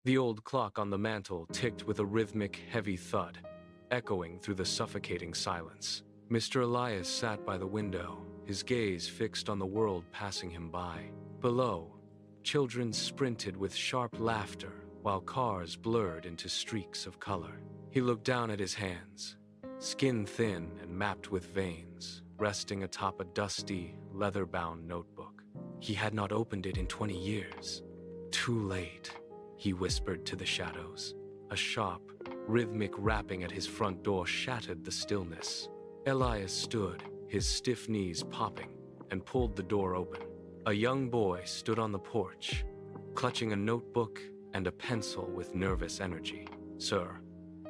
The old clock on the mantel ticked with a rhythmic, heavy thud, echoing through the suffocating silence. Mr. Elias sat by the window, his gaze fixed on the world passing him by. Below, children sprinted with sharp laughter, while cars blurred into streaks of color. He looked down at his hands, skin thin and mapped with veins, resting atop a dusty, leather-bound notebook. He had not opened it in 20 years. Too late, he whispered to the shadows. A sharp, rhythmic rapping at his front door shattered the stillness. Elias stood, his stiff knees popping, and pulled the door open. A young boy stood on the porch, clutching a notebook and a pencil with nervous energy. "Sir,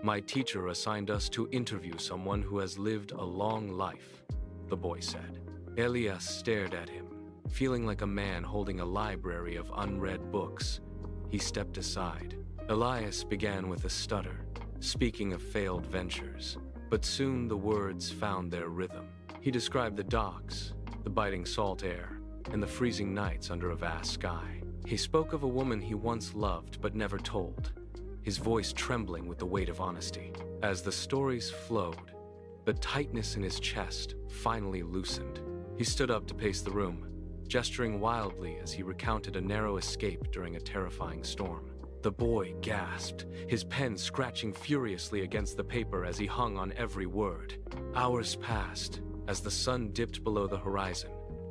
my teacher assigned us to interview someone who has lived a long life," the boy said. Elias stared at him, feeling like a man holding a library of unread books. He stepped aside. Elias began with a stutter, speaking of failed ventures, but soon the words found their rhythm. He described the docks, the biting salt air, and the freezing nights under a vast sky. He spoke of a woman he once loved but never told, his voice trembling with the weight of honesty. As the stories flowed, the tightness in his chest finally loosened. He stood up to pace the room, gesturing wildly as he recounted a narrow escape during a terrifying storm. The boy gasped, his pen scratching furiously against the paper as he hung on every word. Hours passed as the sun dipped below the horizon,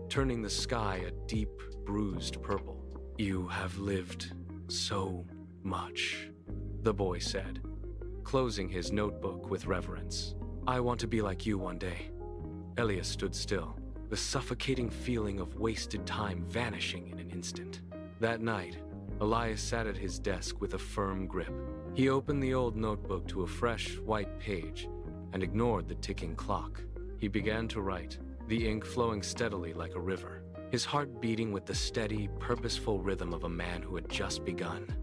turning the sky a deep, bruised purple. "You have lived so much," the boy said, closing his notebook with reverence. "I want to be like you one day." Elias stood still, the suffocating feeling of wasted time vanishing in an instant. That night, Elias sat at his desk with a firm grip. He opened the old notebook to a fresh, white page and ignored the ticking clock. He began to write, the ink flowing steadily like a river, his heart beating with the steady, purposeful rhythm of a man who had just begun.